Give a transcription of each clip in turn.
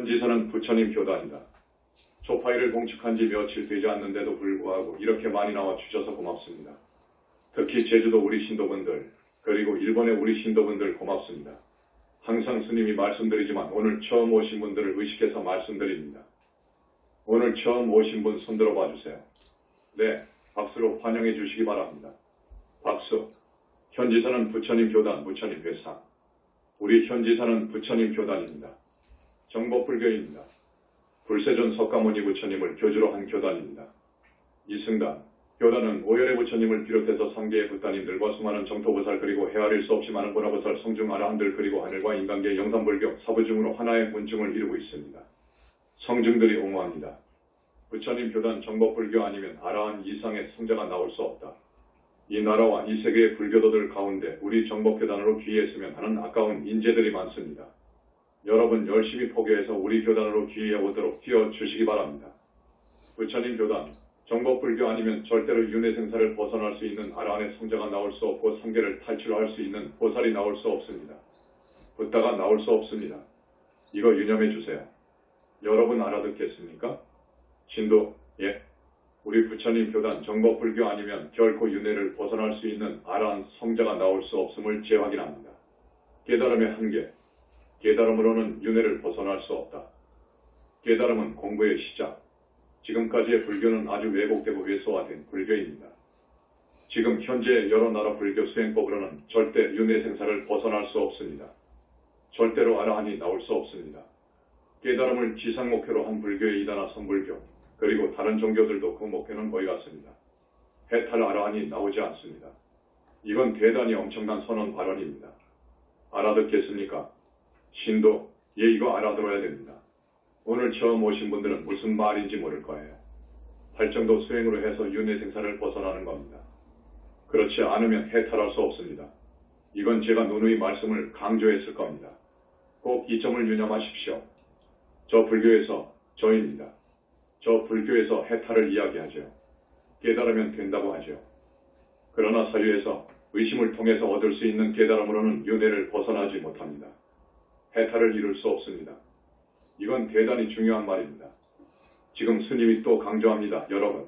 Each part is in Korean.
현지사는 부처님 교단이다. 초파이를 봉축한 지 며칠 되지 않는데도 불구하고 이렇게 많이 나와 주셔서 고맙습니다. 특히 제주도 우리 신도분들, 그리고 일본의 우리 신도분들 고맙습니다. 항상 스님이 말씀드리지만 오늘 처음 오신 분들을 의식해서 말씀드립니다. 오늘 처음 오신 분 손들어 봐주세요. 네, 박수로 환영해 주시기 바랍니다. 박수. 현지사는 부처님 교단, 부처님 회상. 우리 현지사는 부처님 교단입니다. 정법불교입니다. 불세존 석가모니 부처님을 교주로 한 교단입니다. 이승단, 교단은 오열의 부처님을 비롯해서 상계의 부따님들과 수많은 정토보살 그리고 헤아릴 수 없이 많은 보라보살 성중 아라한들 그리고 하늘과 인간계 영산불교 사부중으로 하나의 문중을 이루고 있습니다. 성중들이 옹호합니다. 부처님 교단 정법불교 아니면 아라한 이상의 성자가 나올 수 없다. 이 나라와 이 세계의 불교도들 가운데 우리 정법교단으로 귀의했으면 하는 아까운 인재들이 많습니다. 여러분 열심히 포교해서 우리 교단으로 귀의해 오도록 띄워주시기 바랍니다. 부처님 교단, 정법불교 아니면 절대로 윤회생사를 벗어날 수 있는 아라한의 성자가 나올 수 없고 삼계를 탈출할 수 있는 보살이 나올 수 없습니다. 붓다가 나올 수 없습니다. 이거 유념해 주세요. 여러분 알아듣겠습니까? 진도, 예. 우리 부처님 교단 정법불교 아니면 결코 윤회를 벗어날 수 있는 아라한 성자가 나올 수 없음을 재확인합니다. 깨달음의 한계. 깨달음으로는 윤회를 벗어날 수 없다. 깨달음은 공부의 시작. 지금까지의 불교는 아주 왜곡되고 왜소화된 불교입니다. 지금 현재 여러 나라 불교 수행법으로는 절대 윤회생사를 벗어날 수 없습니다. 절대로 아라한이 나올 수 없습니다. 깨달음을 지상 목표로 한 불교의 이단화 선불교, 그리고 다른 종교들도 그 목표는 거의 같습니다. 해탈 아라한이 나오지 않습니다. 이건 대단히 엄청난 선언 발언입니다. 알아듣겠습니까? 신도, 예, 이거 알아들어야 됩니다. 오늘 처음 오신 분들은 무슨 말인지 모를 거예요. 발정도 수행으로 해서 윤회생사를 벗어나는 겁니다. 그렇지 않으면 해탈할 수 없습니다. 이건 제가 누누이 말씀을 강조했을 겁니다. 꼭 이 점을 유념하십시오. 저 불교에서 저입니다. 저 불교에서 해탈을 이야기하죠. 깨달으면 된다고 하죠. 그러나 사유에서 의심을 통해서 얻을 수 있는 깨달음으로는 윤회를 벗어나지 못합니다. 해탈을 이룰 수 없습니다. 이건 대단히 중요한 말입니다. 지금 스님이 또 강조합니다. 여러분,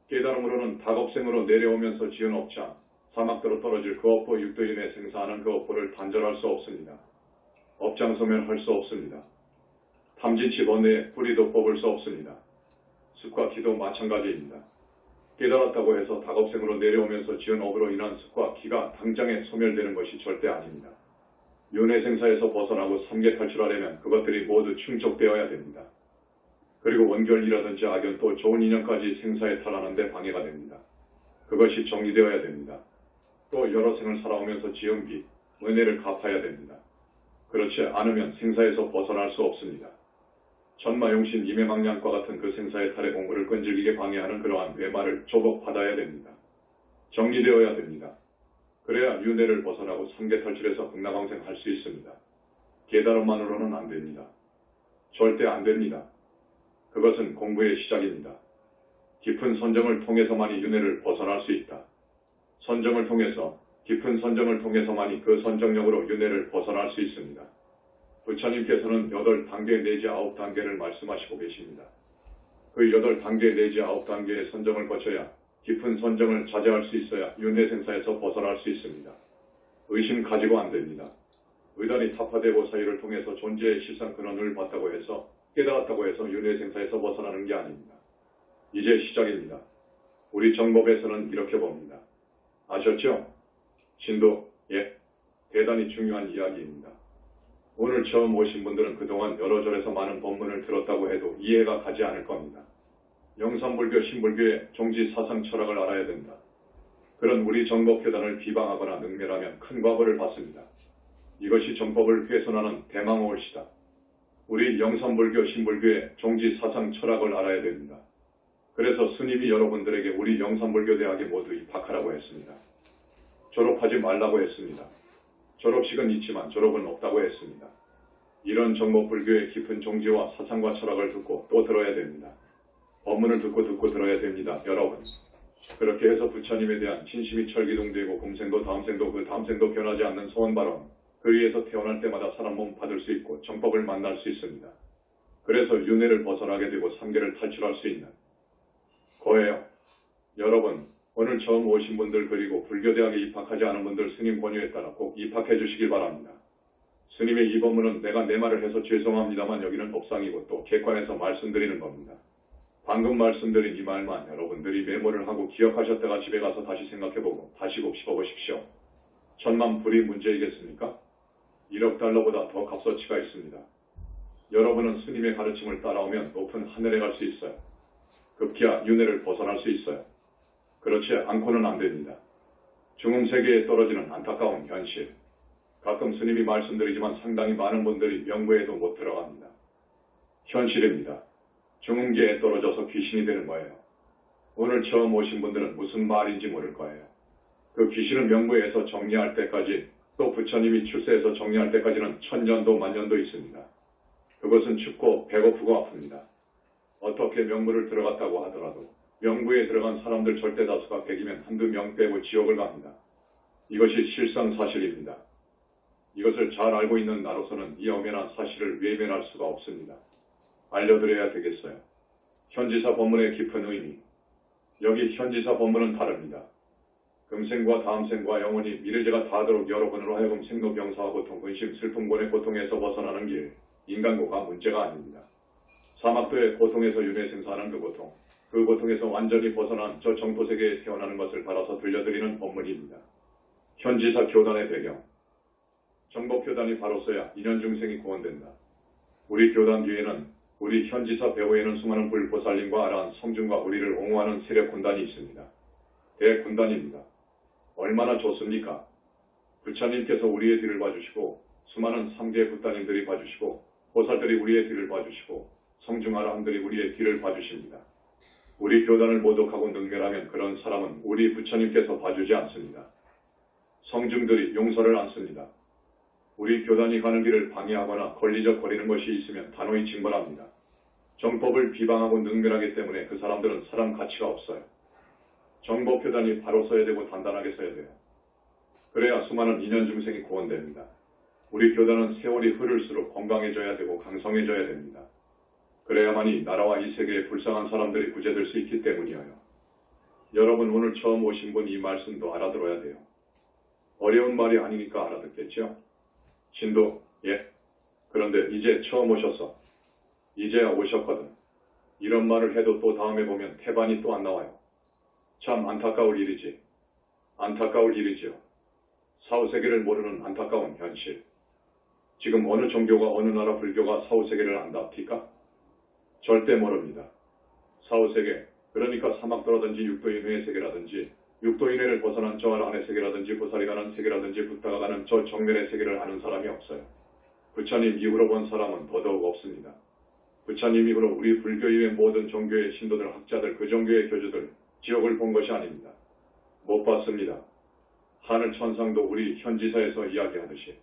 깨달음으로는 닭업생으로 내려오면서 지은 업장, 사막도로 떨어질 그 업보 육도윤회 생사하는 그 업보를 단절할 수 없습니다. 업장 소멸할 수 없습니다. 탐진치 번뇌에 뿌리도 뽑을 수 없습니다. 습과 기도 마찬가지입니다. 깨달았다고 해서 닭업생으로 내려오면서 지은 업으로 인한 습과 기가 당장에 소멸되는 것이 절대 아닙니다. 윤회생사에서 벗어나고 삼계 탈출하려면 그것들이 모두 충족되어야 됩니다. 그리고 원결이라든지 악연 또 좋은 인연까지 생사에 탈하는 데 방해가 됩니다. 그것이 정리되어야 됩니다. 또 여러 생을 살아오면서 지은 빚, 은혜를 갚아야 됩니다. 그렇지 않으면 생사에서 벗어날 수 없습니다. 천마용신 임해망량과 같은 그 생사의 탈의 공부를 끈질기게 방해하는 그러한 외마를 조복받아야 됩니다. 정리되어야 됩니다. 그래야 윤회를 벗어나고 삼계 탈출해서 극락왕생 할 수 있습니다. 깨달음만으로는 안 됩니다. 절대 안 됩니다. 그것은 공부의 시작입니다. 깊은 선정을 통해서만이 윤회를 벗어날 수 있다. 선정을 통해서, 깊은 선정을 통해서만이 그 선정력으로 윤회를 벗어날 수 있습니다. 부처님께서는 8단계 내지 9단계를 말씀하시고 계십니다. 그 8단계 내지 9단계의 선정을 거쳐야 깊은 선정을 자제할 수 있어야 윤회생사에서 벗어날 수 있습니다. 의심 가지고 안 됩니다. 의단이 타파되고 사유를 통해서 존재의 실상 근원을 봤다고 해서 깨달았다고 해서 윤회생사에서 벗어나는 게 아닙니다. 이제 시작입니다. 우리 정법에서는 이렇게 봅니다. 아셨죠? 신도, 예, 대단히 중요한 이야기입니다. 오늘 처음 오신 분들은 그동안 여러 절에서 많은 법문을 들었다고 해도 이해가 가지 않을 겁니다. 영산불교, 신불교의 종지 사상 철학을 알아야 된다. 그런 우리 정법교단을 비방하거나 능멸하면 큰 과보를 받습니다. 이것이 정법을 훼손하는 대망호올시다. 우리 영산불교, 신불교의 종지 사상 철학을 알아야 됩니다. 그래서 스님이 여러분들에게 우리 영산불교 대학에 모두 입학하라고 했습니다. 졸업하지 말라고 했습니다. 졸업식은 있지만 졸업은 없다고 했습니다. 이런 정법불교의 깊은 종지와 사상과 철학을 듣고 또 들어야 됩니다. 법문을 듣고 들어야 됩니다. 여러분. 그렇게 해서 부처님에 대한 진심이 철기동되고 금생도 다음생도 그 다음생도 변하지 않는 소원 발언, 그 위에서 태어날 때마다 사람 몸 받을 수 있고 정법을 만날 수 있습니다. 그래서 윤회를 벗어나게 되고 삼계를 탈출할 수 있는 거예요. 여러분, 오늘 처음 오신 분들 그리고 불교대학에 입학하지 않은 분들 스님 권유에 따라 꼭 입학해 주시길 바랍니다. 스님의 이 법문은 내가 내 말을 해서 죄송합니다만 여기는 법상이고 또 객관에서 말씀드리는 겁니다. 방금 말씀드린 이 말만 여러분들이 메모를 하고 기억하셨다가 집에 가서 다시 생각해보고 다시 곱씹어보십시오. 천만 불이 문제이겠습니까? 1억 달러보다 더 값어치가 있습니다. 여러분은 스님의 가르침을 따라오면 높은 하늘에 갈 수 있어요. 급기야 윤회를 벗어날 수 있어요. 그렇지 않고는 안 됩니다. 중음세계에 떨어지는 안타까운 현실. 가끔 스님이 말씀드리지만 상당히 많은 분들이 명부에도 못 들어갑니다. 현실입니다. 중음계에 떨어져서 귀신이 되는 거예요. 오늘 처음 오신 분들은 무슨 말인지 모를 거예요. 그 귀신은 명부에서 정리할 때까지 또 부처님이 출세해서 정리할 때까지는 천년도 만년도 있습니다. 그것은 춥고 배고프고 아픕니다. 어떻게 명부를 들어갔다고 하더라도 명부에 들어간 사람들 절대 다수가 100이면 한두 명 빼고 지옥을 갑니다. 이것이 실상사실입니다. 이것을 잘 알고 있는 나로서는 이 엄연한 사실을 외면할 수가 없습니다. 알려드려야 되겠어요. 현지사 법문의 깊은 의미. 여기 현지사 법문은 다릅니다. 금생과 다음생과 영원히 미래제가 다하도록 여러분으로 하여금 생로병사와 고통, 근심, 슬픔, 고뇌, 고통에서 벗어나는 길, 인간고가 문제가 아닙니다. 사막도의 고통에서 윤회 생사하는 그 고통에서 완전히 벗어난 저 정토세계에 태어나는 것을 바라서 들려드리는 법문입니다. 현지사 교단의 배경. 정법교단이 바로서야 인연중생이 구원된다. 우리 교단 뒤에는 우리 현지사 배후에는 수많은 불보살님과 아라한 성중과 우리를 옹호하는 세력 군단이 있습니다. 대군단입니다. 얼마나 좋습니까? 부처님께서 우리의 뒤를 봐주시고 수많은 3개 부따님들이 봐주시고 보살들이 우리의 뒤를 봐주시고 성중아라함들이 우리의 뒤를 봐주십니다. 우리 교단을 모독하고 능멸하면 그런 사람은 우리 부처님께서 봐주지 않습니다. 성중들이 용서를 않습니다. 우리 교단이 가는 길을 방해하거나 걸리적거리는 것이 있으면 단호히 징벌합니다. 정법을 비방하고 능멸하기 때문에 그 사람들은 사람 가치가 없어요. 정법교단이 바로 서야 되고 단단하게 서야 돼요. 그래야 수많은 인연중생이 구원됩니다. 우리 교단은 세월이 흐를수록 건강해져야 되고 강성해져야 됩니다. 그래야만이 나라와 이 세계에 불쌍한 사람들이 구제될 수 있기 때문이에요. 여러분 오늘 처음 오신 분 이 말씀도 알아들어야 돼요. 어려운 말이 아니니까 알아듣겠죠? 신도, 예. 그런데 이제 처음 오셨어. 이제야 오셨거든. 이런 말을 해도 또 다음에 보면 태반이 또 안 나와요. 참 안타까울 일이지. 안타까울 일이지요. 사후세계를 모르는 안타까운 현실. 지금 어느 종교가 어느 나라 불교가 사후세계를 안답니까? 절대 모릅니다. 사후세계, 그러니까 사막도라든지 육도인회의 세계라든지 육도인회를 벗어난 저 안의 세계라든지 보살이 가는 세계라든지 부다가 가는 저 정면의 세계를 아는 사람이 없어요. 부처님 이후로 본 사람은 더더욱 없습니다. 부처님 이후로 우리 불교 이외 모든 종교의 신도들, 학자들, 그 종교의 교주들 지옥을 본 것이 아닙니다. 못 봤습니다. 하늘 천상도 우리 현지사에서 이야기하듯이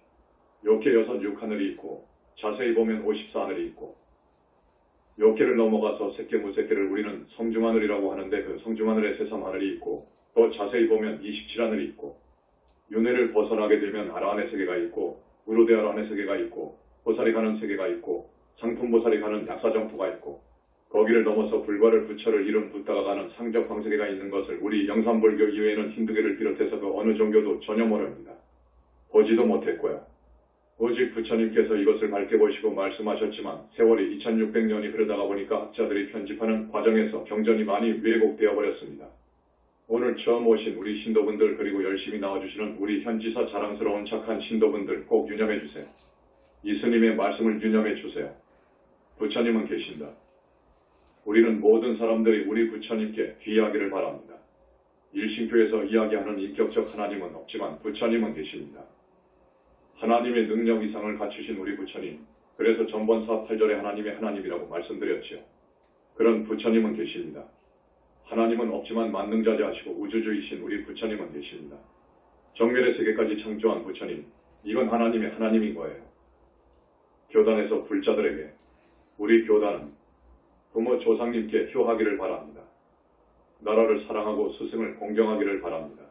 욕계 66하늘이 있고 자세히 보면 54하늘이 있고 욕계를 넘어가서 색계 무색계를 우리는 성중하늘이라고 하는데 그 성중하늘에 새삼하늘이 있고 또 자세히 보면 27하늘이 있고 윤회를 벗어나게 되면 아라한의 세계가 있고 우르대아라한의 세계가 있고 보살이 가는 세계가 있고 상품보살이 가는 약사정토가 있고 거기를 넘어서 불과를 부처를 이룬 부다가 가는 상적방세계가 있는 것을 우리 영산불교 이외에는 힌두교를 비롯해서 그 어느 종교도 전혀 모릅니다. 보지도 못했고요. 오직 부처님께서 이것을 밝게 보시고 말씀하셨지만 세월이 2600년이 흐르다가 보니까 학자들이 편집하는 과정에서 경전이 많이 왜곡되어 버렸습니다. 오늘 처음 오신 우리 신도분들 그리고 열심히 나와주시는 우리 현지사 자랑스러운 착한 신도분들 꼭 유념해 주세요. 이 스님의 말씀을 유념해 주세요. 부처님은 계신다. 우리는 모든 사람들이 우리 부처님께 귀하기를 바랍니다. 일신교에서 이야기하는 인격적 하나님은 없지만 부처님은 계십니다. 하나님의 능력 이상을 갖추신 우리 부처님, 그래서 전번사 8절에 하나님의 하나님이라고 말씀드렸지요. 그런 부처님은 계십니다. 하나님은 없지만 만능자재하시고 우주주이신 우리 부처님은 계십니다. 정멸의 세계까지 창조한 부처님, 이건 하나님의 하나님인 거예요. 교단에서 불자들에게 우리 교단은 부모 조상님께 효하기를 바랍니다. 나라를 사랑하고 스승을 공경하기를 바랍니다.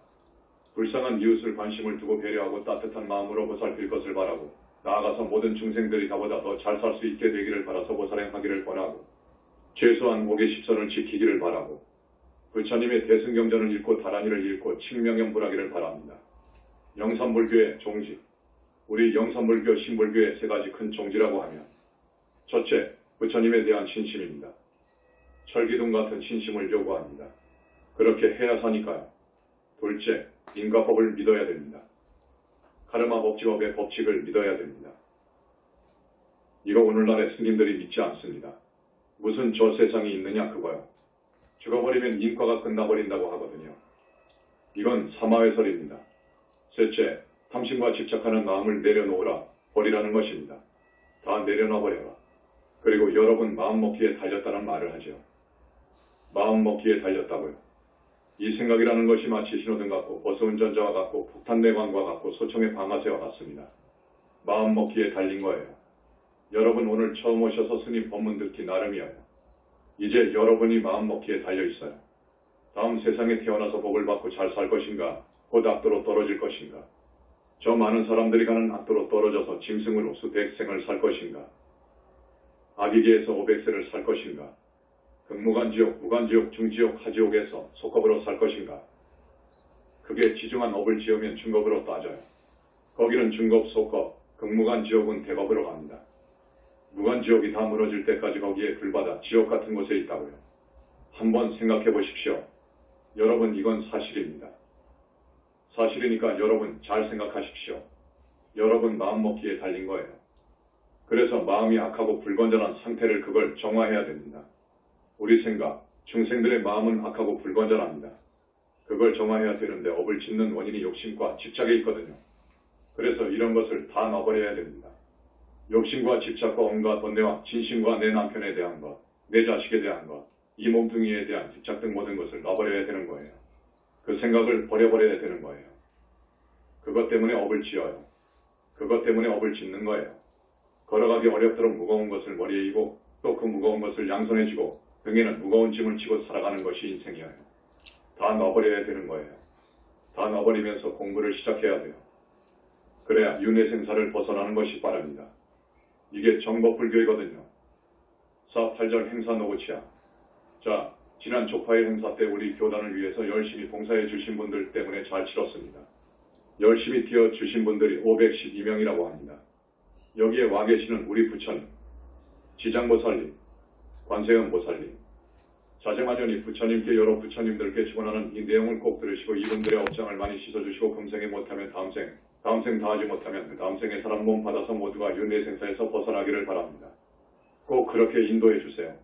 불쌍한 이웃을 관심을 두고 배려하고 따뜻한 마음으로 보살필 것을 바라고 나아가서 모든 중생들이 나보다 더 잘 살 수 있게 되기를 바라서 보살행하기를 최소한 5개십선을 지키기를 바라고 부처님의 대승경전을 읽고 다란이를 읽고 칙명연불하기를 바랍니다. 영산불교의 종지, 우리 영산불교 신불교의 세 가지 큰 종지라고 하면 첫째, 부처님에 대한 신심입니다. 철기둥 같은 신심을 요구합니다. 그렇게 해야 사니까요. 둘째, 인과법을 믿어야 됩니다. 카르마 법칙업의 법칙을 믿어야 됩니다. 이거 오늘날의 스님들이 믿지 않습니다. 무슨 저 세상이 있느냐 그거요. 죽어버리면 인과가 끝나버린다고 하거든요. 이건 사마회설입니다. 셋째, 탐심과 집착하는 마음을 내려놓으라, 버리라는 것입니다. 다 내려놔버려라. 그리고 여러분 마음먹기에 달렸다는 말을 하죠. 마음먹기에 달렸다고요. 이 생각이라는 것이 마치 신호등 같고 버스운전자와 같고 폭탄 내관과 같고 소총의 방아쇠와 같습니다. 마음먹기에 달린 거예요. 여러분 오늘 처음 오셔서 스님 법문 듣기 나름이에요. 이제 여러분이 마음먹기에 달려있어요. 다음 세상에 태어나서 복을 받고 잘 살 것인가, 곧 악도로 떨어질 것인가, 저 많은 사람들이 가는 악도로 떨어져서 짐승으로 수백생을 살 것인가, 아기계에서 500세를 살 것인가, 극무간지옥, 무간지옥, 중지옥, 하지옥에서 속업으로 살 것인가. 그게 지중한 업을 지으면 중겁으로 따져요. 거기는 중겁, 속겁, 극무간지옥은 대겁으로 갑니다. 무간지옥이 다 무너질 때까지 거기에 불바다, 지옥 같은 곳에 있다고요. 한번 생각해 보십시오. 여러분 이건 사실입니다. 사실이니까 여러분 잘 생각하십시오. 여러분 마음먹기에 달린 거예요. 그래서 마음이 악하고 불건전한 상태를 그걸 정화해야 됩니다. 우리 생각, 중생들의 마음은 악하고 불건전합니다. 그걸 정화해야 되는데 업을 짓는 원인이 욕심과 집착에 있거든요. 그래서 이런 것을 다 놔버려야 됩니다. 욕심과 집착과 온갖 번뇌와 진심과 내 남편에 대한 것, 내 자식에 대한 것, 이 몸뚱이에 대한 집착 등 모든 것을 놔버려야 되는 거예요. 그 생각을 버려버려야 되는 거예요. 그것 때문에 업을 지어요. 그것 때문에 업을 짓는 거예요. 걸어가기 어렵도록 무거운 것을 머리에 이고 또 그 무거운 것을 양손에 쥐고 등에는 무거운 짐을 지고 살아가는 것이 인생이에요. 다 놔버려야 되는 거예요. 다 놔버리면서 공부를 시작해야 돼요. 그래야 윤회생사를 벗어나는 것이 빠릅니다. 이게 정법불교이거든요. 4.8절 행사 노고치야. 자, 지난 초파일 행사 때 우리 교단을 위해서 열심히 봉사해 주신 분들 때문에 잘 치렀습니다. 열심히 뛰어주신 분들이 512명이라고 합니다. 여기에 와 계시는 우리 부처님, 지장보살님, 관세음보살님, 자제마녀니 부처님께 여러 부처님들께 축원하는 이 내용을 꼭 들으시고 이분들의 업장을 많이 씻어주시고 금생에 못하면 다음생 다 하지 못하면 그 다음 생에 사람 몸 받아서 모두가 윤회생사에서 벗어나기를 바랍니다. 꼭 그렇게 인도해 주세요.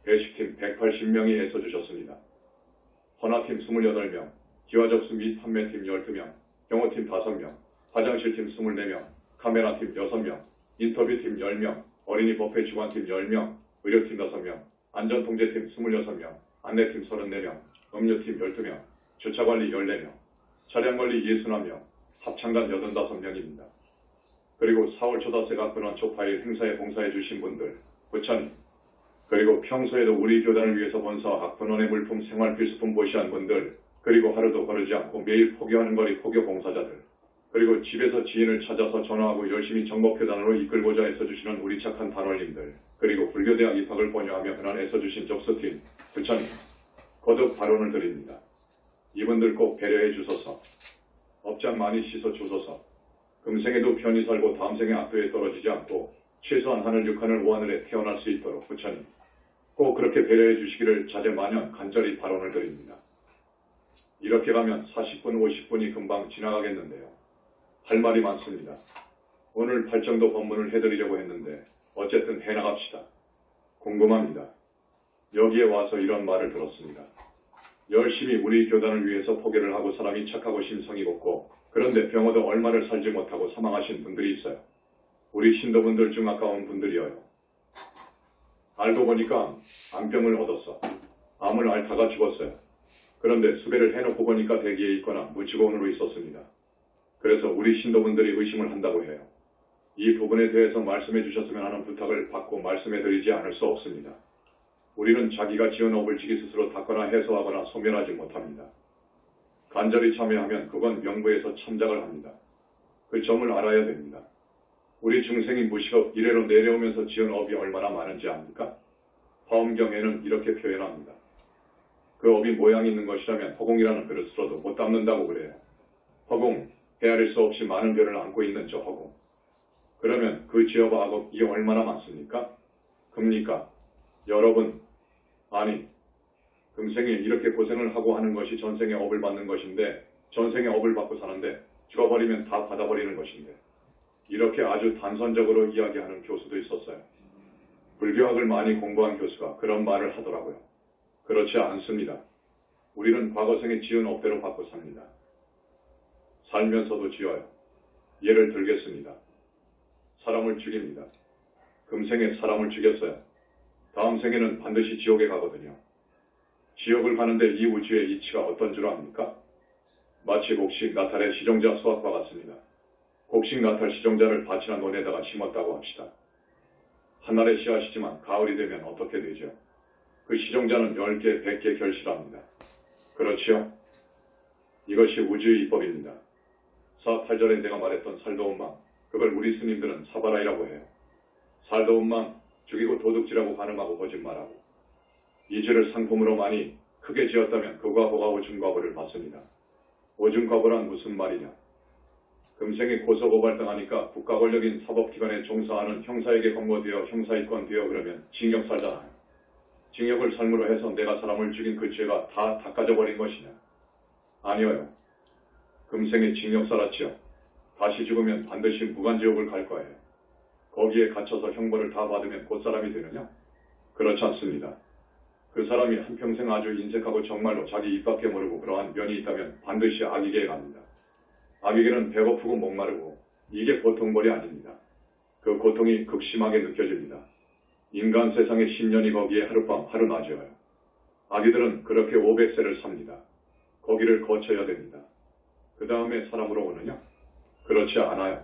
배식팀 180명이 애써주셨습니다. 헌화팀 28명, 기와접수 및 판매팀 12명, 경호팀 5명, 화장실팀 24명, 카메라팀 6명, 인터뷰팀 10명, 어린이 법회 주관팀 10명, 의료팀 5명, 안전통제팀 26명, 안내팀 34명, 음료팀 12명, 주차관리 14명, 차량관리 61명, 합창단 85명입니다. 그리고 4월 초다새가 근원 초파일 행사에 봉사해 주신 분들, 부처님, 그리고 평소에도 우리 교단을 위해서 본사와 근원의 물품 생활 필수품 보시한 분들, 그리고 하루도 거르지 않고 매일 포교하는 거리 포교 봉사자들, 그리고 집에서 지인을 찾아서 전화하고 열심히 정법교단으로 이끌고자 애써주시는 우리 착한 단원님들, 그리고 불교대학 입학을 권유하며 그날 애써주신 접수팀, 부처님, 거듭 발언을 드립니다. 이분들 꼭 배려해 주소서, 업장 많이 씻어 주소서, 금생에도 편히 살고 다음 생에 악도에 떨어지지 않고 최소한 하늘 6하늘 5하늘에 태어날 수 있도록 부처님, 꼭 그렇게 배려해 주시기를 자제마냥 간절히 발언을 드립니다. 이렇게 가면 40분, 50분이 금방 지나가겠는데요. 할 말이 많습니다. 오늘 8정도 법문을 해드리려고 했는데 어쨌든 해나갑시다. 궁금합니다. 여기에 와서 이런 말을 들었습니다. 열심히 우리 교단을 위해서 포교를 하고 사람이 착하고 심성이 곱고 그런데 병어도 얼마를 살지 못하고 사망하신 분들이 있어요. 우리 신도분들 중 아까운 분들이어요. 알고 보니까 암병을 얻었어. 암을 앓다가 죽었어요. 그런데 수배를 해놓고 보니까 대기에 있거나 무치고원으로 있었습니다. 그래서 우리 신도분들이 의심을 한다고 해요. 이 부분에 대해서 말씀해 주셨으면 하는 부탁을 받고 말씀해 드리지 않을 수 없습니다. 우리는 자기가 지은 업을 지기 스스로 닦거나 해소하거나 소멸하지 못합니다. 간절히 참여하면 그건 명부에서 참작을 합니다. 그 점을 알아야 됩니다. 우리 중생이 무식업 이래로 내려오면서 지은 업이 얼마나 많은지 압니까? 화엄경에는 이렇게 표현합니다. 그 업이 모양이 있는 것이라면 허공이라는 그릇으로도 못 담는다고 그래요. 허공, 헤아릴 수 없이 많은 별을 안고 있는 저 허공. 그러면 그 지업 악업이 얼마나 많습니까? 큽니까? 여러분, 아니, 금생에 이렇게 고생을 하고 하는 것이 전생의 업을 받는 것인데, 전생의 업을 받고 사는데 죽어버리면 다 받아버리는 것인데, 이렇게 아주 단선적으로 이야기하는 교수도 있었어요. 불교학을 많이 공부한 교수가 그런 말을 하더라고요. 그렇지 않습니다. 우리는 과거생에 지은 업대로 받고 삽니다. 살면서도 지어요. 예를 들겠습니다. 사람을 죽입니다. 금생에 사람을 죽였어요. 다음 생에는 반드시 지옥에 가거든요. 지옥을 가는데 이 우주의 이치가 어떤 줄 압니까? 마치 곡식 나탈의 시종자 수확과 같습니다. 곡식 나탈 시종자를 밭이나 논에다가 심었다고 합시다. 한날의 씨앗이지만 가을이 되면 어떻게 되죠? 그 시종자는 10개, 100개 결실합니다. 그렇지요? 이것이 우주의 이법입니다. 4.8절에 내가 말했던 살더운 맘, 그걸 우리 스님들은 사바라이라고 해요. 살더운 맘, 죽이고 도둑질하고 가늠하고 거짓말하고. 이 죄를 상품으로 많이 크게 지었다면 그가 보가 오줌과벌을 받습니다. 오줌과벌은 무슨 말이냐? 금생에 고소고발당하니까 국가 권력인 사법기관에 종사하는 형사에게 검거되어 형사입건 되어 그러면 징역 살잖아요. 징역을 삶으로 해서 내가 사람을 죽인 그 죄가 다 닦아져버린 것이냐? 아니어요. 금생에 징역 살았지요. 다시 죽으면 반드시 무간지옥을 갈 거예요. 거기에 갇혀서 형벌을 다 받으면 곧 사람이 되느냐? 그렇지 않습니다. 그 사람이 한평생 아주 인색하고 정말로 자기 입밖에 모르고 그러한 면이 있다면 반드시 악이계에 갑니다. 악이계는 배고프고 목마르고 이게 고통벌이 아닙니다. 그 고통이 극심하게 느껴집니다. 인간 세상의 10년이 거기에 하룻밤 하루낮이어요. 아기들은 그렇게 500세를 삽니다. 거기를 거쳐야 됩니다. 그 다음에 사람으로 오느냐? 그렇지 않아요.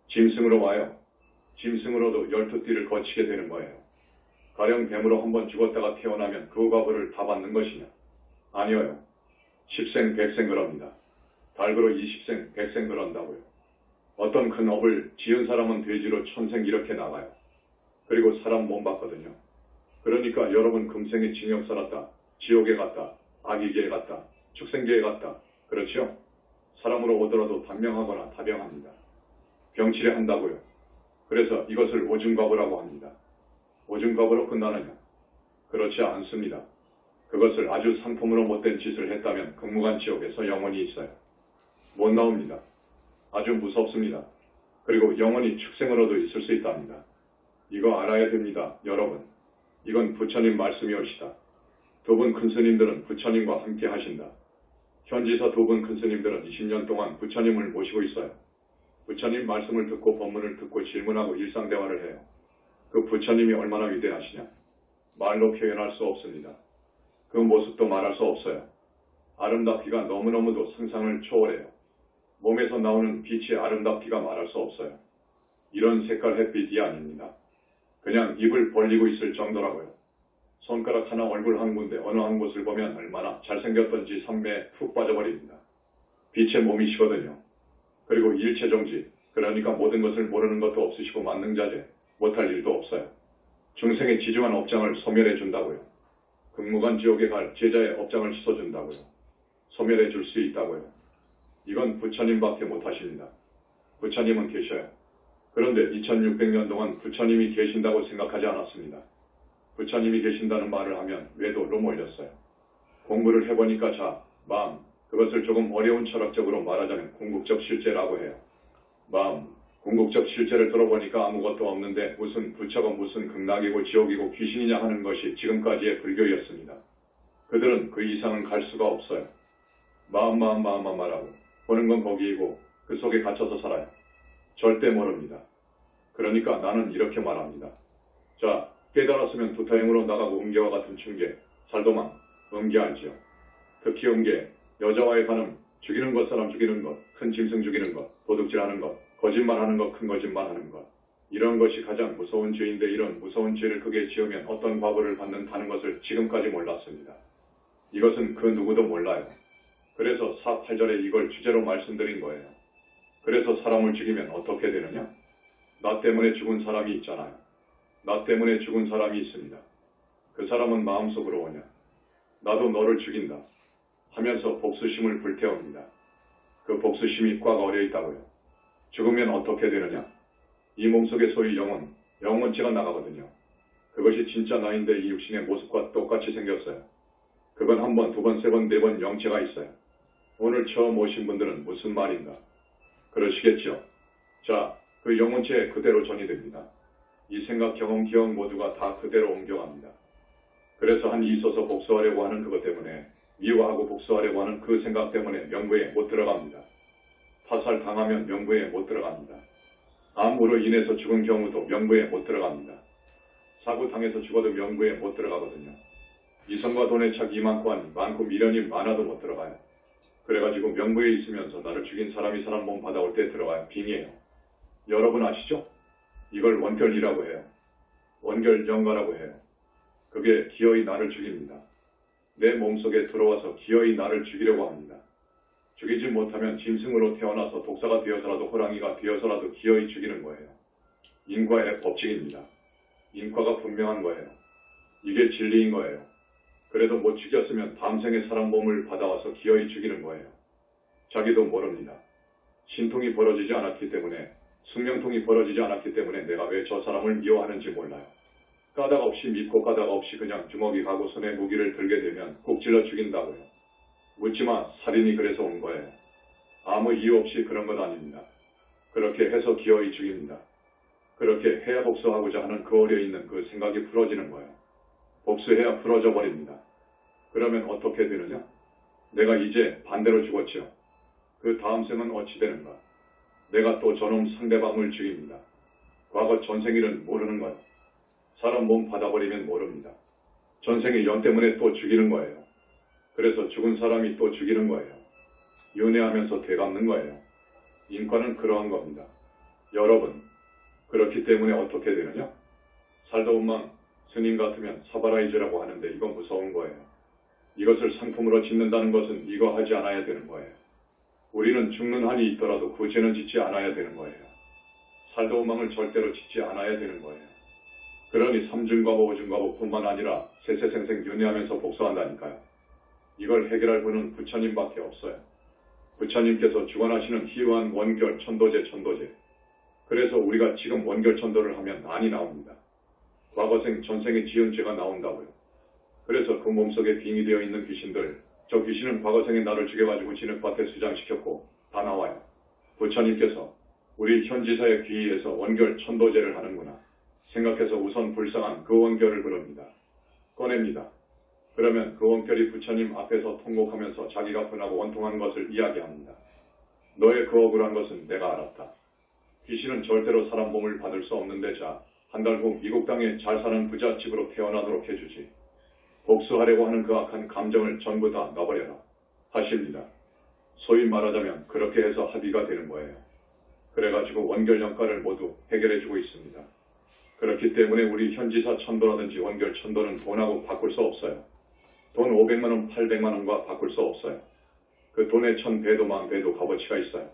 짐승으로 와요. 짐승으로도 12띠를 거치게 되는 거예요. 가령 뱀으로 한번 죽었다가 태어나면 그 과보를 다 받는 것이냐? 아니어요. 10생, 100생 그럽니다. 달그로 20생, 100생 그런다고요. 어떤 큰 업을 지은 사람은 돼지로 천생 이렇게 나가요. 그리고 사람 못 받거든요. 그러니까 여러분 금생에 징역 살았다, 지옥에 갔다, 악이계에 갔다, 축생계에 갔다. 그렇죠? 사람으로 오더라도 단명하거나 다병합니다. 병치레 한다고요. 그래서 이것을 오줌과보라고 합니다. 오줌과보로 끝나느냐? 그렇지 않습니다. 그것을 아주 상품으로 못된 짓을 했다면 극무간 지옥에서 영원히 있어요. 못 나옵니다. 아주 무섭습니다. 그리고 영원히 축생으로도 있을 수 있답니다. 이거 알아야 됩니다, 여러분. 이건 부처님 말씀이옵시다. 두 분 큰 스님들은 부처님과 함께 하신다. 현지서 두 분 큰 스님들은 20년 동안 부처님을 모시고 있어요. 부처님 말씀을 듣고 법문을 듣고 질문하고 일상대화를 해요. 그 부처님이 얼마나 위대하시냐? 말로 표현할 수 없습니다. 그 모습도 말할 수 없어요. 아름답기가 너무너무도 상상을 초월해요. 몸에서 나오는 빛의 아름답기가 말할 수 없어요. 이런 색깔 햇빛이 아닙니다. 그냥 입을 벌리고 있을 정도라고요. 손가락 하나 얼굴 한 군데 어느 한 곳을 보면 얼마나 잘생겼던지 선매에 푹 빠져버립니다. 빛의 몸이시거든요. 그리고 일체정지, 그러니까 모든 것을 모르는 것도 없으시고 만능자재, 못할 일도 없어요. 중생의 지중한 업장을 소멸해 준다고요. 극무간 지옥에 갈 제자의 업장을 씻어준다고요. 소멸해 줄 수 있다고요. 이건 부처님밖에 못하십니다. 부처님은 계셔요. 그런데 2600년 동안 부처님이 계신다고 생각하지 않았습니다. 부처님이 계신다는 말을 하면 외도로 몰렸어요. 공부를 해보니까 자, 마음, 그것을 조금 어려운 철학적으로 말하자면 궁극적 실제라고 해요. 마음, 궁극적 실제를 들어보니까 아무것도 없는데 무슨 부처가 무슨 극락이고 지옥이고 귀신이냐 하는 것이 지금까지의 불교였습니다. 그들은 그 이상은 갈 수가 없어요. 마음만 말하고 보는 건 거기이고 그 속에 갇혀서 살아요. 절대 모릅니다. 그러니까 나는 이렇게 말합니다. 자, 깨달았으면 두타행으로 나가고 음계와 같은 춘계, 살도망, 음계 알지요. 특히 음계, 여자와의 간음, 죽이는 것 사람 죽이는 것, 큰 짐승 죽이는 것, 도둑질하는 것, 거짓말하는 것, 큰 거짓말하는 것. 이런 것이 가장 무서운 죄인데 이런 무서운 죄를 크게 지으면 어떤 과보를 받는다는 것을 지금까지 몰랐습니다. 이것은 그 누구도 몰라요. 그래서 4.8절에 이걸 주제로 말씀드린 거예요. 그래서 사람을 죽이면 어떻게 되느냐? 나 때문에 죽은 사람이 있잖아요. 나 때문에 죽은 사람이 있습니다. 그 사람은 마음속으로 오냐. 나도 너를 죽인다. 하면서 복수심을 불태웁니다. 그 복수심이 꽉 어려 있다고요. 죽으면 어떻게 되느냐? 이 몸속의 소위 영혼체가 나가거든요. 그것이 진짜 나인데 이 육신의 모습과 똑같이 생겼어요. 그건 한 번, 두 번, 세 번, 네 번 영체가 있어요. 오늘 처음 오신 분들은 무슨 말인가? 그러시겠죠? 자, 그 영혼체 그대로 전이 됩니다. 이 생각, 경험, 기억 모두가 다 그대로 옮겨갑니다. 그래서 한이 있어서 복수하려고 하는 그것 때문에, 미워하고 복수하려고 하는 그 생각 때문에 명부에 못 들어갑니다. 타살 당하면 명부에 못 들어갑니다. 암으로 인해서 죽은 경우도 명부에 못 들어갑니다. 사고 당해서 죽어도 명부에 못 들어가거든요. 이성과 돈의 착이 많고 미련이 많아도 못 들어가요. 그래가지고 명부에 있으면서 나를 죽인 사람이 사람 몸 받아올 때 들어가요. 빙이에요. 여러분 아시죠? 이걸 원결이라고 해요. 원결영가라고 해요. 그게 기어이 나를 죽입니다. 내 몸속에 들어와서 기어이 나를 죽이려고 합니다. 죽이지 못하면 짐승으로 태어나서 독사가 되어서라도 호랑이가 되어서라도 기어이 죽이는 거예요. 인과의 법칙입니다. 인과가 분명한 거예요. 이게 진리인 거예요. 그래도 못 죽였으면 다음 생에 사람 몸을 받아와서 기어이 죽이는 거예요. 자기도 모릅니다. 신통이 벌어지지 않았기 때문에, 숙명통이 벌어지지 않았기 때문에 내가 왜 저 사람을 미워하는지 몰라요. 까닭 없이 믿고 까닭 없이 그냥 주먹이 가고 손에 무기를 들게 되면 꼭 찔러 죽인다고요. 묻지마, 살인이 그래서 온 거예요. 아무 이유 없이 그런 것 아닙니다. 그렇게 해서 기어이 죽입니다. 그렇게 해야 복수하고자 하는 그 어려있는 그 생각이 풀어지는 거예요. 복수해야 풀어져 버립니다. 그러면 어떻게 되느냐? 내가 이제 반대로 죽었죠. 그 다음 생은 어찌 되는가? 내가 또 저놈 상대방을 죽입니다. 과거 전생일은 모르는 거예요. 사람 몸 받아버리면 모릅니다. 전생의 연 때문에 또 죽이는 거예요. 그래서 죽은 사람이 또 죽이는 거예요. 윤회하면서 되갚는 거예요. 인과는 그러한 겁니다. 여러분, 그렇기 때문에 어떻게 되느냐? 살다 온망 스님 같으면 사바라이즈라고 하는데 이건 무서운 거예요. 이것을 상품으로 짓는다는 것은 이거 하지 않아야 되는 거예요. 우리는 죽는 한이 있더라도 그 죄는 짓지 않아야 되는 거예요. 살다 온망을 절대로 짓지 않아야 되는 거예요. 그러니 삼중과보, 오중과보뿐만 아니라 세세생생 윤회하면서 복수한다니까요. 이걸 해결할 분은 부처님밖에 없어요. 부처님께서 주관하시는 희유한 원결 천도제. 그래서 우리가 지금 원결 천도를 하면 난이 나옵니다. 과거생, 전생에 지은 죄가 나온다고요. 그래서 그 몸속에 빙이 되어 있는 귀신들, 저 귀신은 과거생에 나를 죽여가지고 진흙밭에 수장시켰고 다 나와요. 부처님께서 우리 현지사의 귀의에서 원결 천도제를 하는구나 생각해서 우선 불쌍한 그 원결을 부릅니다. 꺼냅니다. 그러면 그 원결이 부처님 앞에서 통곡하면서 자기가 분하고 원통한 것을 이야기합니다. 너의 그 억울한 것은 내가 알았다. 귀신은 절대로 사람 몸을 받을 수 없는데 자, 한 달 후 미국 땅에 잘 사는 부잣집으로 태어나도록 해주지. 복수하려고 하는 그 악한 감정을 전부 다 놔버려라 하십니다. 소위 말하자면 그렇게 해서 합의가 되는 거예요. 그래가지고 원결 영가를 모두 해결해주고 있습니다. 그렇기 때문에 우리 현지사 천도라든지 원결 천도는 돈하고 바꿀 수 없어요. 돈 500만원, 800만원과 바꿀 수 없어요. 그 돈의 1000배도 10,000배도 값어치가 있어요.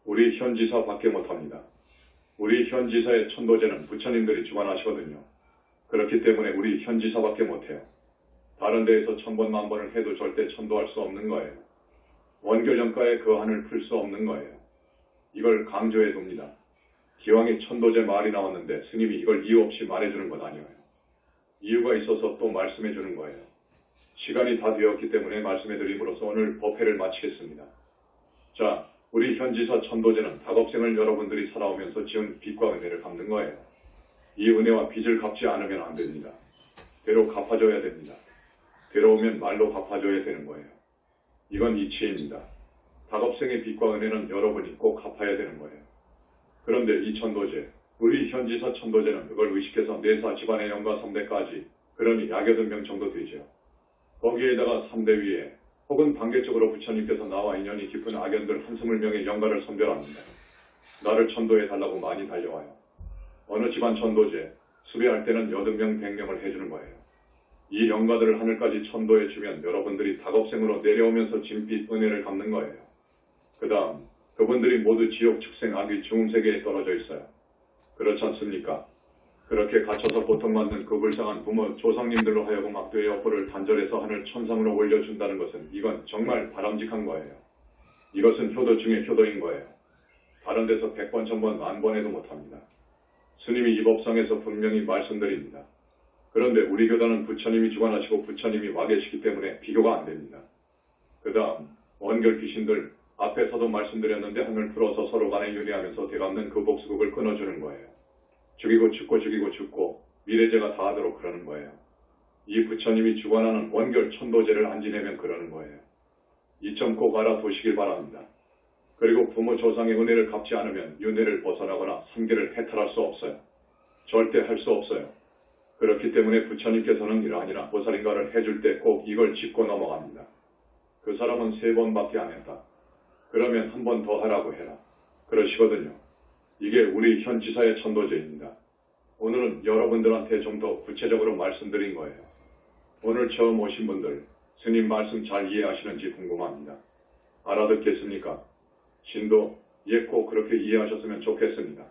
우리 현지사 밖에 못합니다. 우리 현지사의 천도제는 부처님들이 주관하시거든요. 그렇기 때문에 우리 현지사밖에 못해요. 다른 데에서 1000번, 10,000번을 해도 절대 천도할 수 없는 거예요. 원결정가의 그 한을 풀 수 없는 거예요. 이걸 강조해 둡니다. 기왕에 천도제 말이 나왔는데 스님이 이걸 이유 없이 말해주는 건 아니에요. 이유가 있어서 또 말씀해 주는 거예요. 시간이 다 되었기 때문에 말씀해 드림으로써 오늘 법회를 마치겠습니다. 자, 우리 현지사 천도제는 다겁생을 여러분들이 살아오면서 지은 빚과 은혜를 갚는 거예요. 이 은혜와 빚을 갚지 않으면 안 됩니다. 되로 갚아줘야 됩니다. 되로오면 말로 갚아줘야 되는 거예요. 이건 이치입니다. 다겁생의 빚과 은혜는 여러분이 꼭 갚아야 되는 거예요. 그런데 이 천도제, 우리 현지사 천도제는 그걸 의식해서 내사 집안의 영가 3대까지, 그러니 약여든명 정도 되죠. 거기에다가 3대 위에 혹은 반개적으로 부처님께서 나와 인연이 깊은 악연들 한스물 명의 영가를 선별합니다. 나를 천도해달라고 많이 달려와요. 어느 집안 천도제, 수배할 때는 80명, 100명을 해주는 거예요. 이 영가들을 하늘까지 천도해주면 여러분들이 다겁생으로 내려오면서 진빛 은혜를 갚는 거예요. 그 다음 그분들이 모두 지옥, 축생, 악귀, 중음세계에 떨어져 있어요. 그렇지 않습니까? 그렇게 갇혀서 고통받는 그 불쌍한 부모 조상님들로 하여금 악도의 업보를 단절해서 하늘 천상으로 올려준다는 것은 이건 정말 바람직한 거예요. 이것은 효도 중에 효도인 거예요. 다른 데서 100번, 1000번, 10,000번 해도 못합니다. 스님이 이 법상에서 분명히 말씀드립니다. 그런데 우리 교단은 부처님이 주관하시고 부처님이 와 계시기 때문에 비교가 안 됩니다. 그 다음 원결 귀신들 앞에서도 말씀드렸는데 하늘 풀어서 서로 간에 윤회하면서 되갚는 그 복수극을 끊어주는 거예요. 죽이고 죽고 죽이고 죽고 미래제가 다 하도록 그러는 거예요. 이 부처님이 주관하는 원결 천도제를 안 지내면 그러는 거예요. 이 점 꼭 알아두시길 바랍니다. 그리고 부모 조상의 은혜를 갚지 않으면 윤회를 벗어나거나 삼계를 해탈할 수 없어요. 절대 할 수 없어요. 그렇기 때문에 부처님께서는 이러하니라 보살인가를 해줄 때 꼭 이걸 짚고 넘어갑니다. 그 사람은 3번밖에 안 했다. 그러면 한 번 더 하라고 해라. 그러시거든요. 이게 우리 현지사의 천도제입니다. 오늘은 여러분들한테 좀 더 구체적으로 말씀드린 거예요. 오늘 처음 오신 분들 스님 말씀 잘 이해하시는지 궁금합니다. 알아듣겠습니까? 신도 꼭 그렇게 이해하셨으면 좋겠습니다.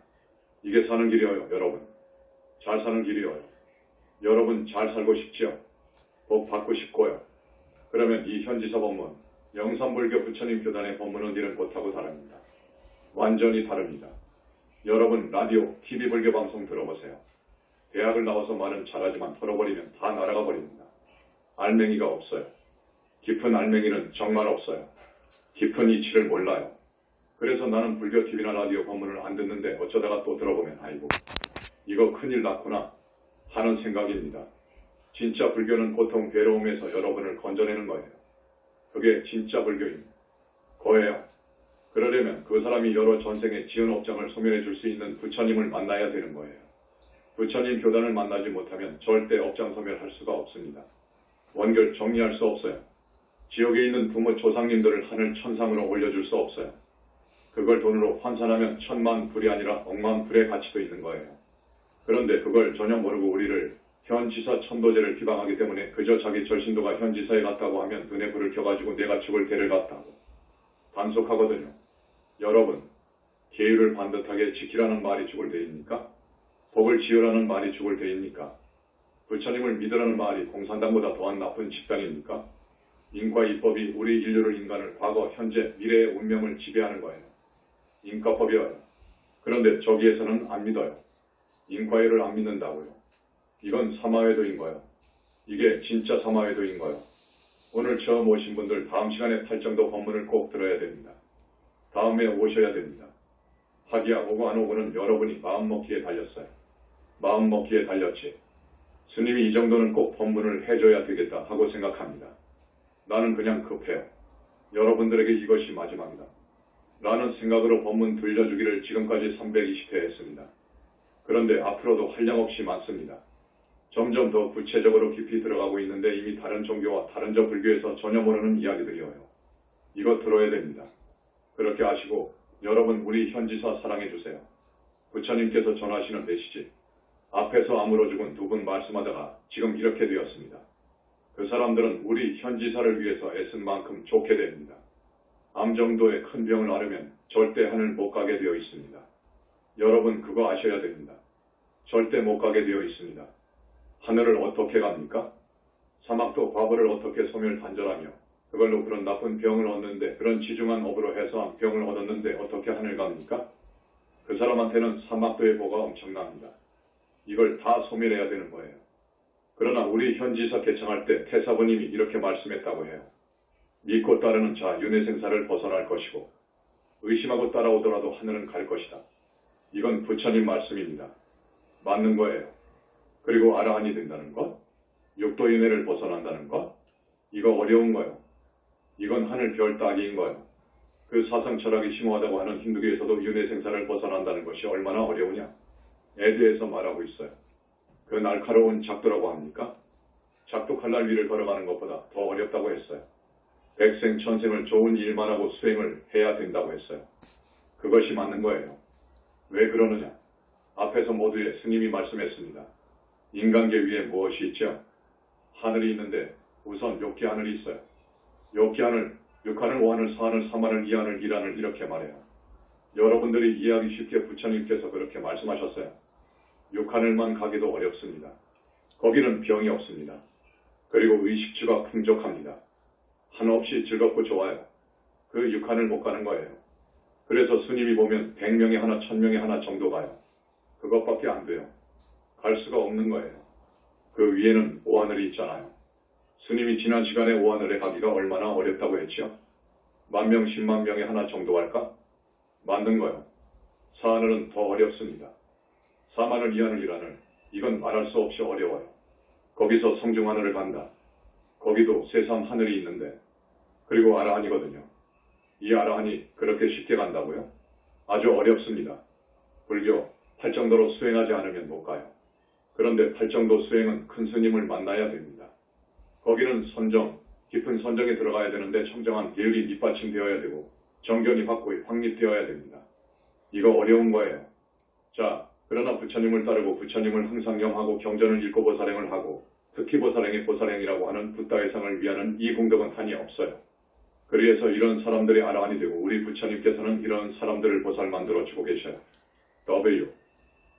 이게 사는 길이에요, 여러분. 잘 사는 길이에요. 여러분 잘 살고 싶지요? 복 받고 싶고요. 그러면 이 현지사 법문, 영산불교 부처님 교단의 법문은 이런 곳하고 다릅니다. 완전히 다릅니다. 여러분 라디오, TV 불교 방송 들어보세요. 대학을 나와서 말은 잘하지만 털어버리면 다 날아가 버립니다. 알맹이가 없어요. 깊은 알맹이는 정말 없어요. 깊은 이치를 몰라요. 그래서 나는 불교 TV나 라디오 법문을 안 듣는데 어쩌다가 또 들어보면 아이고 이거 큰일 났구나 하는 생각입니다. 진짜 불교는 고통 괴로움에서 여러분을 건져내는 거예요. 그게 진짜 불교입니다. 거예요. 그러려면 그 사람이 여러 전생의 지은 업장을 소멸해 줄 수 있는 부처님을 만나야 되는 거예요. 부처님 교단을 만나지 못하면 절대 업장 소멸할 수가 없습니다. 원결 정리할 수 없어요. 지옥에 있는 부모 조상님들을 하늘 천상으로 올려줄 수 없어요. 그걸 돈으로 환산하면 1000만 불이 아니라 100,000 불의 가치도 있는 거예요. 그런데 그걸 전혀 모르고 우리를 현지사 천도제를 비방하기 때문에 그저 자기 절신도가 현지사에 갔다고 하면 눈에 불을 켜가지고 내가 죽을 때를 갔다고. 단속하거든요. 여러분, 계율을 반듯하게 지키라는 말이 죽을 때입니까? 복을 지으라는 말이 죽을 때입니까? 부처님을 믿으라는 말이 공산당보다 더한 나쁜 집단입니까? 인과 이법이 우리 인류를 인간을 과거, 현재, 미래의 운명을 지배하는 거예요. 인과법이어요. 그런데 저기에서는 안 믿어요. 인과율을 안 믿는다고요. 이건 사마외도인 거예요. 이게 진짜 사마외도인 거예요. 오늘 처음 오신 분들 다음 시간에 탈정도 법문을 꼭 들어야 됩니다. 다음에 오셔야 됩니다. 하기야 오고 안 오고는 여러분이 마음먹기에 달렸어요. 마음먹기에 달렸지. 스님이 이 정도는 꼭 법문을 해줘야 되겠다 하고 생각합니다. 나는 그냥 급해요. 여러분들에게 이것이 마지막이다. 라는 생각으로 법문 들려주기를 지금까지 320회 했습니다. 그런데 앞으로도 한량없이 많습니다. 점점 더 구체적으로 깊이 들어가고 있는데 이미 다른 종교와 다른 저 불교에서 전혀 모르는 이야기들이어요. 이거 들어야 됩니다. 그렇게 아시고 여러분 우리 현지사 사랑해주세요. 부처님께서 전하시는 메시지. 앞에서 암으로 죽은 두 분 말씀하다가 지금 이렇게 되었습니다. 그 사람들은 우리 현지사를 위해서 애쓴 만큼 좋게 됩니다. 암 정도의 큰 병을 앓으면 절대 하늘 못 가게 되어 있습니다. 여러분 그거 아셔야 됩니다. 절대 못 가게 되어 있습니다. 하늘을 어떻게 갑니까? 사막도 과부를 어떻게 소멸 단절하며 그걸로 그런 나쁜 병을 얻는데 그런 지중한 업으로 해서 병을 얻었는데 어떻게 하늘 갑니까? 그 사람한테는 사막도의 보가 엄청납니다. 이걸 다 소멸해야 되는 거예요. 그러나 우리 현지사 개청할 때 태사부님이 이렇게 말씀했다고 해요. 믿고 따르는 자 윤회생사를 벗어날 것이고 의심하고 따라오더라도 하늘은 갈 것이다. 이건 부처님 말씀입니다. 맞는 거예요. 그리고 아라한이 된다는 것, 육도윤회를 벗어난다는 것, 이거 어려운 거예요. 이건 하늘 별 따기인 거예요. 그 사상 철학이 심오하다고 하는 힌두교에서도 윤회생사를 벗어난다는 것이 얼마나 어려우냐. 에드에서 말하고 있어요. 그 날카로운 작도라고 합니까? 작도 칼날 위를 걸어가는 것보다 더 어렵다고 했어요. 백생 천생을 좋은 일만 하고 수행을 해야 된다고 했어요. 그것이 맞는 거예요. 왜 그러느냐? 앞에서 모두에 스님이 말씀했습니다. 인간계 위에 무엇이 있죠? 하늘이 있는데 우선 욕기 하늘이 있어요. 욕기 하늘, 6하늘, 5하늘, 4하늘, 3하늘, 2하늘, 1하늘 이렇게 말해요. 여러분들이 이해하기 쉽게 부처님께서 그렇게 말씀하셨어요. 육하늘만 가기도 어렵습니다. 거기는 병이 없습니다. 그리고 의식주가 풍족합니다. 한없이 즐겁고 좋아요. 그 육하늘 못 가는 거예요. 그래서 스님이 보면 100명에 하나, 1000명에 하나 정도 가요. 그것밖에 안 돼요. 갈 수가 없는 거예요. 그 위에는 오하늘이 있잖아요. 스님이 지난 시간에 오하늘에 가기가 얼마나 어렵다고 했죠? 10,000명, 10만 명에 하나 정도 갈까? 맞는 거요. 사하늘은 더 어렵습니다. 사마늘, 이하늘, 일하늘. 이건 말할 수 없이 어려워요. 거기서 성중하늘을 간다. 거기도 세상 하늘이 있는데, 그리고 아라한이거든요. 이 아라한이 그렇게 쉽게 간다고요? 아주 어렵습니다. 불교 팔정도로 수행하지 않으면 못 가요. 그런데 팔정도 수행은 큰 스님을 만나야 됩니다. 거기는 선정, 깊은 선정에 들어가야 되는데 청정한 계율이 밑받침되어야 되고 정견이 확고히 확립되어야 됩니다. 이거 어려운 거예요. 자, 그러나 부처님을 따르고 부처님을 항상 염하고 경전을 읽고 보살행을 하고 특히 보살행이 보살행이라고 하는 붓다회상을 위하는 이 공덕은 한이 없어요. 그래서 이런 사람들이 아라한이 되고 우리 부처님께서는 이런 사람들을 보살 만들어주고 계셔요. W.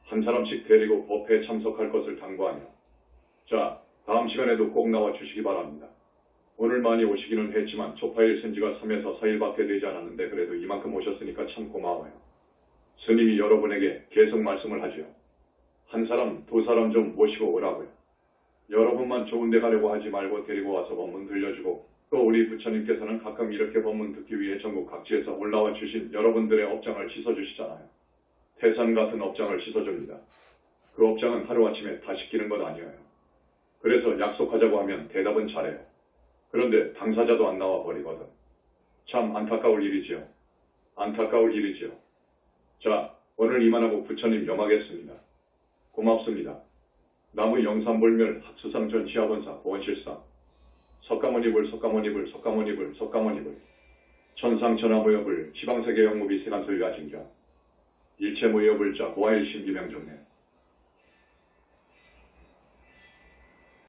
한 사람씩 데리고 법회에 참석할 것을 당부하며. 자, 다음 시간에도 꼭 나와 주시기 바랍니다. 오늘 많이 오시기는 했지만 초파일 센지가 3에서 4일밖에 되지 않았는데 그래도 이만큼 오셨으니까 참 고마워요. 스님이 여러분에게 계속 말씀을 하지요. 한 사람, 두 사람 좀 모시고 오라고요. 여러분만 좋은 데 가려고 하지 말고 데리고 와서 법문 들려주고 또 우리 부처님께서는 가끔 이렇게 법문 듣기 위해 전국 각지에서 올라와 주신 여러분들의 업장을 씻어주시잖아요. 태산 같은 업장을 씻어줍니다. 그 업장은 하루아침에 다 씻기는 것 아니에요. 그래서 약속하자고 하면 대답은 잘해요. 그런데 당사자도 안 나와 버리거든. 참 안타까울 일이지요. 안타까울 일이지요. 자, 오늘 이만하고 부처님 염하겠습니다. 고맙습니다. 나무 영산불멸 합수상 전시하본사 보원실상 석가모니불 석가모니불 석가모니불 석가모니불 천상천하무여불 지방세계 영무비 세간설가진경 일체무여불자 고아일심 기명종래